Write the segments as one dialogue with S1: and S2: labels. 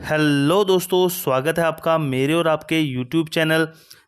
S1: Hello दोस्तों, स्वागत है आपका मेरे और आपके YouTube channel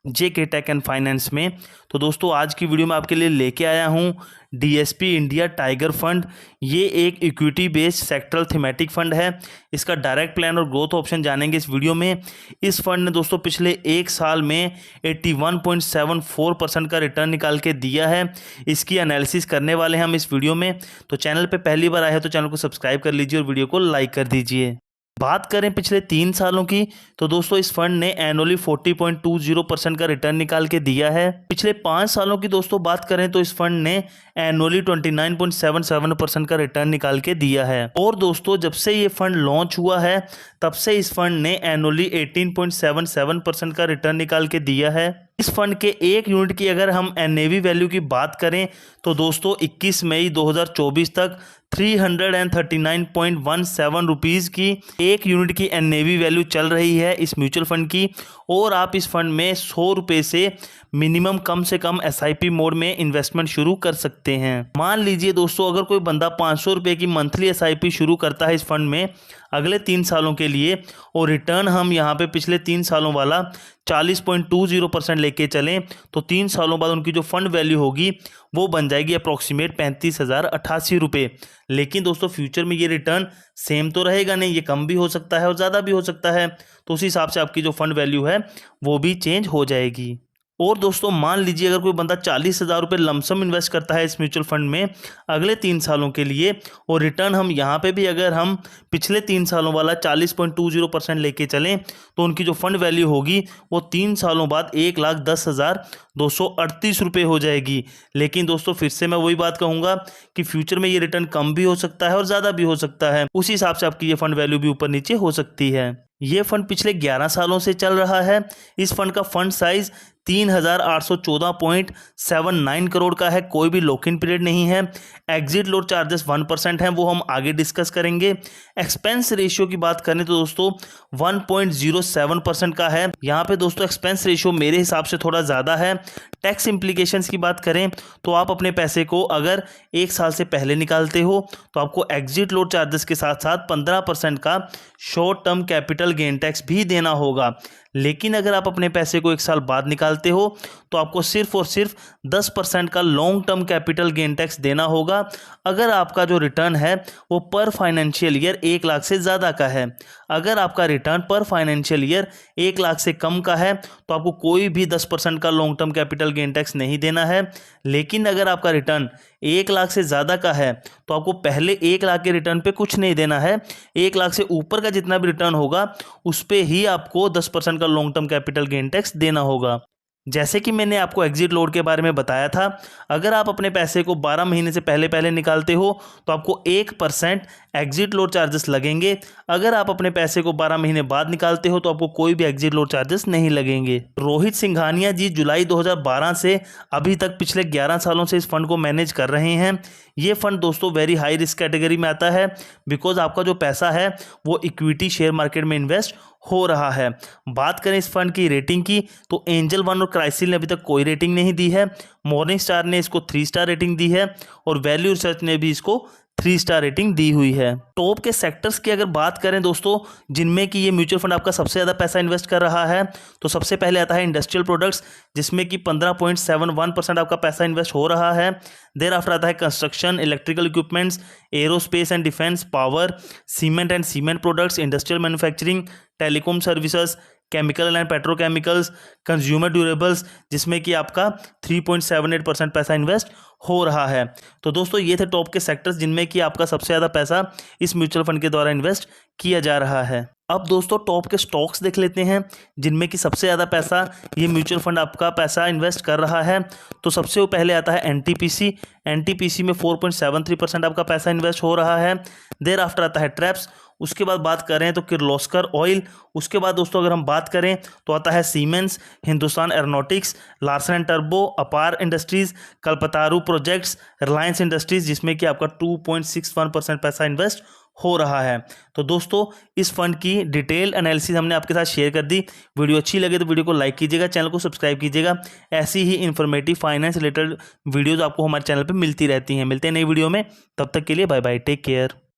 S1: JK tech and finance में। तो दोस्तों, आज की वीडियो में आपके लिए लेके आया हूँ डीएसपी इंडिया टाइगर फंड। ये एक equity based sectoral thematic fund है। इसका डायरेक्ट प्लान और ग्रोथ ऑप्शन जानेंगे इस वीडियो में। इस फंड ने दोस्तों पिछले एक साल में 81.74% का रिटर्न निकाल के दिया है। इसकी एनालिसिस करने वाले हैं हम इस वीडियो में। तो चैनल पे पहली बार आए हैं तो चैनल को सब्सक्राइब कर लीजिए और वीडियो को लाइक कर दीजिए। बात करें पिछले 3 सालों की तो दोस्तों इस फंड ने एनुअली 40.20% का रिटर्न निकाल के दिया है। पिछले 5 सालों की दोस्तों बात करें तो इस फंड ने एनुअली 29.77% का रिटर्न निकाल के दिया है। और दोस्तों जब से ये फंड लॉन्च हुआ है तब से इस फंड ने एनुअली 18.77% का रिटर्न निकाल के दिया है। इस फंड के एक यूनिट की अगर हम एनएवी वैल्यू की बात करें तो दोस्तों 21 मई 2024 तक 339.17 रुपीज़ की एक यूनिट की एनएवी वैल्यू चल रही है इस म्यूचुअल फंड की। और आप इस फंड में 100 रुपये से मिनिमम कम से कम एसआईपी मोड में इन्वेस्टमेंट शुरू कर सकते हैं। मान लीजिए दोस्तों अगर कोई बंदा 500 रुपये की मंथली एसआईपी शुरू करता है इस फंड में अगले 3 सालों के लिए, और रिटर्न हम यहाँ पे पिछले 3 सालों वाला 40.20% लेके चलें तो 3 सालों बाद उनकी जो फंड वैल्यू होगी वो बन जाएगी अप्रॉक्सीमेट 35,088 रुपये। लेकिन दोस्तों फ्यूचर में ये रिटर्न सेम तो रहेगा नहीं, ये कम भी हो सकता है और ज़्यादा भी हो सकता है। तो उस हिसाब से आपकी जो फंड वैल्यू है वो भी चेंज हो जाएगी। और दोस्तों मान लीजिए अगर कोई बंदा 40,000 रुपये लमसम इन्वेस्ट करता है इस म्यूचुअल फंड में अगले 3 सालों के लिए, और रिटर्न हम यहाँ पे भी अगर हम पिछले 3 सालों वाला 40.20% लेके चलें तो उनकी जो फंड वैल्यू होगी वो 3 सालों बाद 1,10,238 रुपये हो जाएगी। लेकिन दोस्तों फिर से मैं वही बात कहूँगा कि फ्यूचर में ये रिटर्न कम भी हो सकता है और ज़्यादा भी हो सकता है। उसी हिसाब से आपकी ये फंड वैल्यू भी ऊपर नीचे हो सकती है। ये फंड पिछले 11 सालों से चल रहा है। इस फंड का फंड साइज 3,814.79 करोड़ का है। कोई भी लॉक इन पीरियड नहीं है। एग्जिट लोड चार्जेस 1% हैं, वो हम आगे डिस्कस करेंगे। एक्सपेंस रेशियो की बात करें तो दोस्तों 1.07% का है। यहाँ पे दोस्तों एक्सपेंस रेशियो मेरे हिसाब से थोड़ा ज़्यादा है। टैक्स इम्प्लीकेशंस की बात करें तो आप अपने पैसे को अगर 1 साल से पहले निकालते हो तो आपको एग्जिट लोड चार्जेस के साथ साथ 15% का short term capital gain tax भी देना होगा। लेकिन अगर आप अपने पैसे को 1 साल बाद निकालते हो तो आपको सिर्फ और सिर्फ 10% का long term capital gain tax देना होगा अगर आपका जो रिटर्न है वो पर फाइनेंशियल ईयर 1 लाख से ज़्यादा का है। अगर आपका रिटर्न पर फाइनेंशियल ईयर 1 लाख से कम का है तो आपको कोई भी 10% का long term capital gain tax नहीं देना है। लेकिन अगर आपका रिटर्न 1 लाख से ज़्यादा का है तो आपको पहले 1 लाख के रिटर्न पे कुछ नहीं देना है। 1 लाख से ऊपर का जितना भी रिटर्न होगा उस पे ही आपको 10% का long term capital gain tax देना होगा। जैसे कि मैंने आपको एग्जिट लोड के बारे में बताया था, अगर आप अपने पैसे को 12 महीने से पहले निकालते हो तो आपको 1% एग्जिट लोड चार्जेस लगेंगे। अगर आप अपने पैसे को 12 महीने बाद निकालते हो तो आपको कोई भी एग्जिट लोड चार्जेस नहीं लगेंगे। रोहित सिंघानिया जी जुलाई 2012 से अभी तक पिछले 11 सालों से इस फंड को मैनेज कर रहे हैं। ये फंड दोस्तों वेरी हाई रिस्क कैटेगरी में आता है बिकॉज आपका जो पैसा है वो इक्विटी शेयर मार्केट में इन्वेस्ट हो रहा है। बात करें इस फंड की रेटिंग की तो एंजल वन और क्राइसिल ने अभी तक कोई रेटिंग नहीं दी है। मॉर्निंग स्टार ने इसको 3 स्टार रेटिंग दी है और वैल्यू रिसर्च ने भी इसको 3 स्टार रेटिंग दी हुई है। टॉप के सेक्टर्स की अगर बात करें दोस्तों जिनमें कि ये म्यूचुअल फंड आपका सबसे ज़्यादा पैसा इन्वेस्ट कर रहा है तो सबसे पहले आता है इंडस्ट्रियल प्रोडक्ट्स जिसमें कि 15.71% आपका पैसा इन्वेस्ट हो रहा है। देर आफ्टर आता है construction, electrical equipments, aerospace and defence, power, cement and cement products, industrial manufacturing, telecom services, chemical and petrochemicals, consumer durables जिसमें कि आपका 3.78% पैसा इन्वेस्ट हो रहा है। तो दोस्तों ये थे टॉप के सेक्टर्स जिनमें कि आपका सबसे ज़्यादा पैसा इस म्यूचुअल फंड के द्वारा इन्वेस्ट किया जा रहा है। अब दोस्तों टॉप के स्टॉक्स देख लेते हैं जिनमें कि सबसे ज़्यादा पैसा ये म्यूचुअल फंड आपका पैसा इन्वेस्ट कर रहा है। तो सबसे पहले आता है एनटीपीसी। एनटीपीसी में 4.73% आपका पैसा इन्वेस्ट हो रहा है। देर आफ्टर आता है ट्रैप्स। उसके बाद बात करें तो किर्लोस्कर ऑयल। उसके बाद दोस्तों अगर हम बात करें तो आता है Siemens, Hindustan aeronautics, Larsen and टर्बो, Apar industries, Kalpataru projects, Reliance industries जिसमें कि आपका 2.61% पैसा इन्वेस्ट हो रहा है। तो दोस्तों इस फंड की डिटेल एनालिसिस हमने आपके साथ शेयर कर दी। वीडियो अच्छी लगे तो वीडियो को लाइक कीजिएगा, चैनल को सब्सक्राइब कीजिएगा। ऐसी ही इन्फॉर्मेटिव फाइनेंस रिलेटेड वीडियोज़ आपको हमारे चैनल पर मिलती रहती हैं। मिलते हैं नई वीडियो में, तब तक के लिए बाय बाय, टेक केयर।